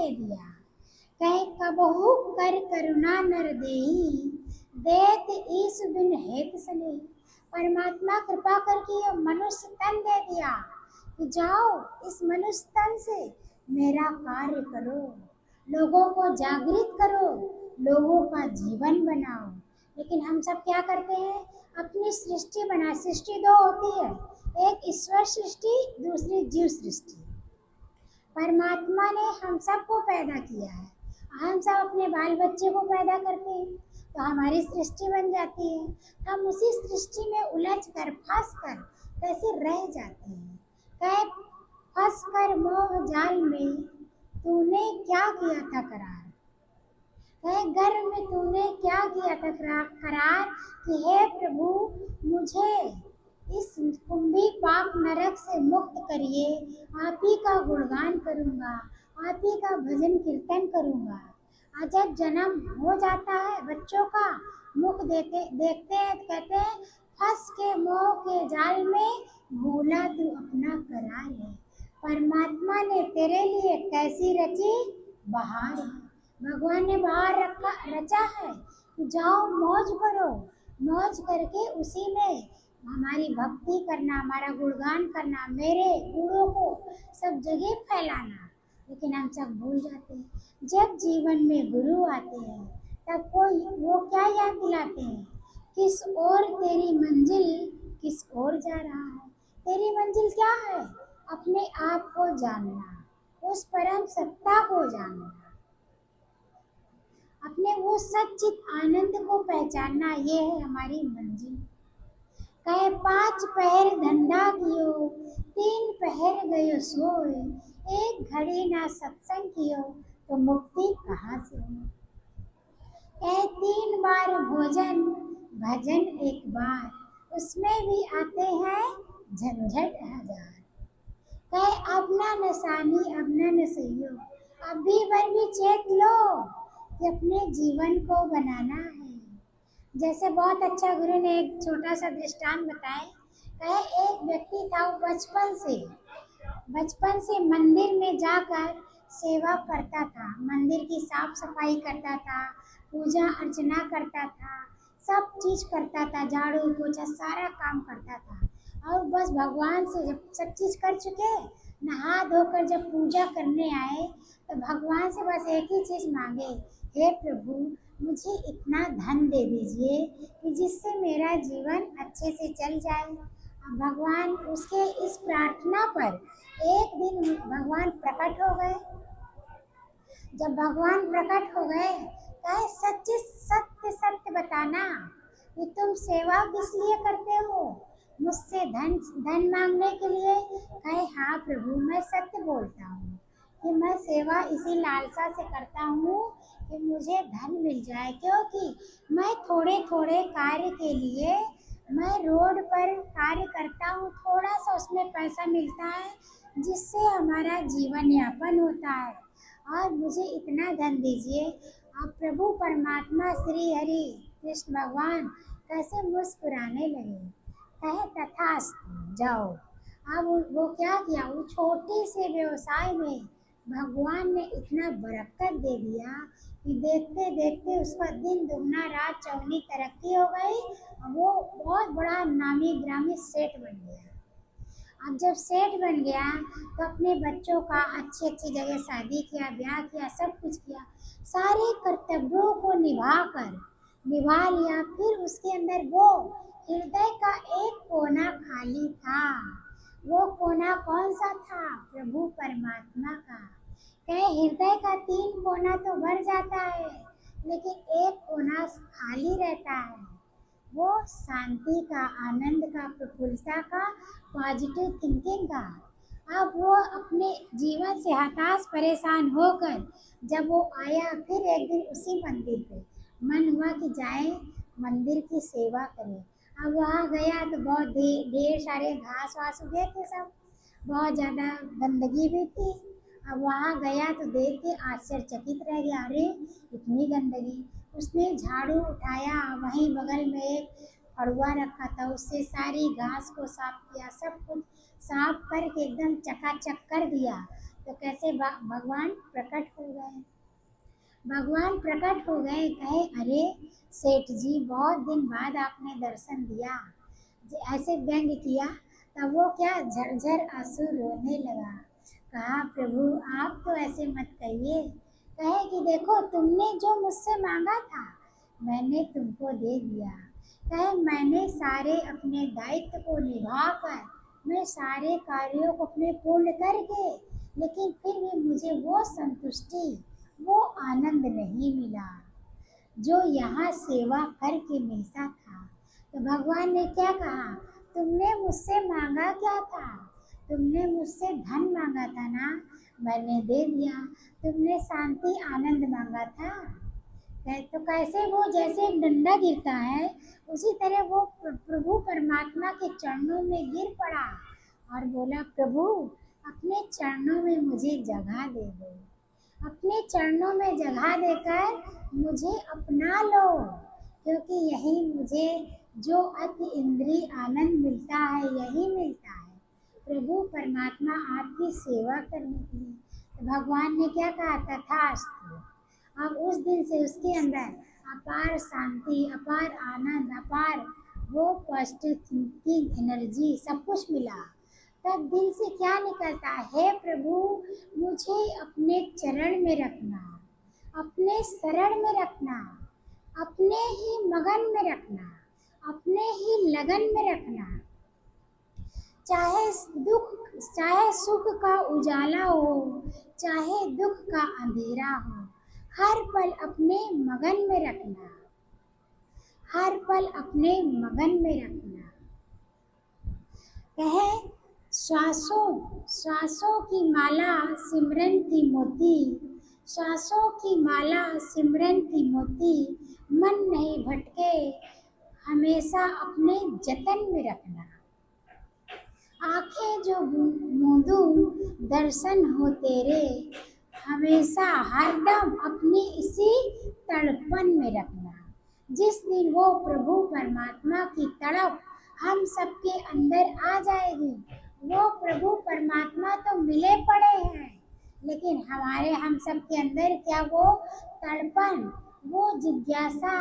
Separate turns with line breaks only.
दे दिया। कह कबहू कर करुणा नर देही, देत ईश बिन हेत सने। परमात्मा कृपा करके ये मनुष्य तन दे दिया कि जाओ इस मनुष्य तन से मेरा कार्य करो, लोगों को जागृत करो, लोगों का जीवन बनाओ। लेकिन हम सब क्या करते हैं, अपनी सृष्टि बना, सृष्टि दो होती है, एक ईश्वर सृष्टि, दूसरी जीव सृष्टि। परमात्मा ने हम सबको पैदा किया है, हम सब अपने बाल बच्चे को पैदा करते हैं तो हमारी सृष्टि बन जाती है। हम उसी सृष्टि में उलझ कर फंस कर कैसे रह जाते हैं। कह फंस कर मोह जाल में तूने क्या किया था करार, कह गर्भ में तूने क्या किया था करार कि हे प्रभु मुझे इस कुंभी पाप नरक से मुक्त करिए, आप ही का गुणगान करूँगा, आप ही का भजन कीर्तन करूँगा। आज जब जन्म हो जाता है बच्चों का, मुख देखते हैं तो कहते हैं फंस के मोह के जाल में भूला तू अपना करार है। परमात्मा ने तेरे लिए कैसी रची बहार है। भगवान ने बाहर रचा है, जाओ मौज करो, मौज करके उसी में हमारी भक्ति करना, हमारा गुणगान करना, मेरे गुणों को सब जगह फैलाना। लेकिन हम सब भूल जाते हैं। जब जीवन में गुरु आते हैं तब वो क्या याद दिलाते हैं, किस ओर तेरी मंजिल, किस ओर जा रहा है। तेरी मंजिल क्या है, अपने आप को जानना, उस परम सत्ता को जानना, अपने वो सच्चित आनंद को पहचानना, ये है हमारी मंजिल। कहे 5 पहर धंधा कियो, 3 पहर गयो सोए, एक घड़ी ना सत्संग कियो तो मुक्ति कहाँ से हो। कहे 3 बार भोजन भजन एक बार, उसमें भी आते हैं झंझट हजार। कहे अब ना नसानी अब ना नसइयो, अभी भर भी चेत लो कि अपने जीवन को बनाना है। जैसे बहुत अच्छा गुरु ने एक छोटा सा दृष्टांत बताए। कहे एक व्यक्ति था, वो बचपन से मंदिर में जाकर सेवा करता था, मंदिर की साफ सफाई करता था, पूजा अर्चना करता था, सब चीज करता था, झाड़ू पोछा सारा काम करता था। और बस भगवान से जब सब चीज कर चुके, नहा धोकर जब पूजा करने आए तो भगवान से बस एक ही चीज मांगे, हे प्रभु मुझे इतना धन दे दीजिए कि जिससे मेरा जीवन अच्छे से चल जाए। भगवान उसके इस प्रार्थना पर एक दिन भगवान प्रकट हो गए। जब भगवान प्रकट हो गए, कहे सच्चे सत्य सत्य बताना कि तुम सेवा किस लिए करते हो, मुझसे धन मांगने के लिए। कहे हाँ प्रभु मैं सत्य बोलता हूँ कि मैं सेवा इसी लालसा से करता हूँ कि मुझे धन मिल जाए, क्योंकि मैं थोड़े थोड़े कार्य के लिए मैं रोड पर कार्य करता हूँ, थोड़ा सा उसमें पैसा मिलता है जिससे हमारा जीवन यापन होता है, और मुझे इतना धन दीजिए। आप प्रभु परमात्मा श्री हरि कृष्ण भगवान कैसे मुस्कुराने लगे। कहे तथास्तु जाओ। अब वो क्या किया, वो छोटे से व्यवसाय में भगवान ने इतना बरकत दे दिया कि देखते देखते उसका दिन दुगना रात चौगनी तरक्की हो गई, वो बहुत बड़ा नामी ग्रामी सेठ बन गया। अब जब सेठ बन गया तो अपने बच्चों का अच्छी अच्छी जगह शादी किया, ब्याह किया, सब कुछ किया, सारे कर्तव्यों को निभा लिया। फिर उसके अंदर वो हृदय का एक कोना खाली था। वो कोना कौन सा था, प्रभु परमात्मा का। कहे हृदय का 3 कोना तो भर जाता है, लेकिन एक कोना खाली रहता है, वो शांति का, आनंद का, प्रफुल्लता का, पॉजिटिव थिंकिंग का। अब वो अपने जीवन से हताश परेशान होकर जब वो आया, फिर एक दिन उसी मंदिर पे मन हुआ कि जाए मंदिर की सेवा करें। अब वहाँ गया तो बहुत ढेर सारे घास वास उगे थे, सब बहुत ज़्यादा गंदगी भी थी। अब वहाँ गया तो देख के आश्चर्यचकित रह गया, अरे इतनी गंदगी। उसने झाड़ू उठाया, वहीं बगल में एक फड़ुआ रखा था, उससे सारी घास को साफ किया, सब कुछ साफ करके एकदम चकाचक कर दिया। तो कैसे भगवान प्रकट हो गए। भगवान प्रकट हो गए, कहे अरे सेठ जी बहुत दिन बाद आपने दर्शन दिया, ऐसे व्यंग किया। तब वो क्या झरझर आंसू रोने लगा। कहा प्रभु आप तो ऐसे मत कहिए। कहे कि देखो तुमने जो मुझसे मांगा था मैंने तुमको दे दिया। कहे मैंने सारे अपने दायित्व को निभाकर, मैं सारे कार्यों को अपने पूर्ण करके, लेकिन फिर भी मुझे वो संतुष्टि, वो आनंद नहीं मिला जो यहाँ सेवा करके मिलता था। तो भगवान ने क्या कहा, तुमने मुझसे मांगा क्या था? तुमने मुझसे धन मांगा था ना, मैंने दे दिया। तुमने शांति आनंद मांगा था, तो कैसे वो जैसे एक डंडा गिरता है उसी तरह वो प्रभु परमात्मा के चरणों में गिर पड़ा और बोला प्रभु अपने चरणों में मुझे जगह दे दो, अपने चरणों में जगह देकर मुझे अपना लो, क्योंकि यही मुझे जो अति इंद्रिय आनंद मिलता है यही मिलता है प्रभु परमात्मा आपकी सेवा करने के लिए। तो भगवान ने क्या कहा, तथास्तु। अब उस दिन से उसके अंदर अपार शांति, अपार आनंद, अपार वो पॉजिटिव थिंकिंग, एनर्जी सब कुछ मिला। तब दिल से क्या निकलता है, हे प्रभु मुझे अपने चरण में रखना, अपने शरण में रखना, अपने ही मगन में रखना, अपने ही लगन में रखना। चाहे दुख, चाहे सुख का उजाला हो, चाहे दुख का अंधेरा हो, हर पल अपने मगन में रखना, हर पल अपने मगन में रखना। कहे श्वासों श्वासों की माला सिमरन की मोती, श्वासों की माला सिमरन की मोती, मन नहीं भटके हमेशा अपने जतन में रखना। आंखें जो मूंदू दर्शन हो तेरे, हमेशा हरदम अपनी इसी तड़पन में रखना। जिस दिन वो प्रभु परमात्मा की तड़प हम सबके अंदर आ जाएगी, वो प्रभु परमात्मा तो मिले पड़े हैं, लेकिन हम सब के अंदर क्या वो तड़पन, वो जिज्ञासा,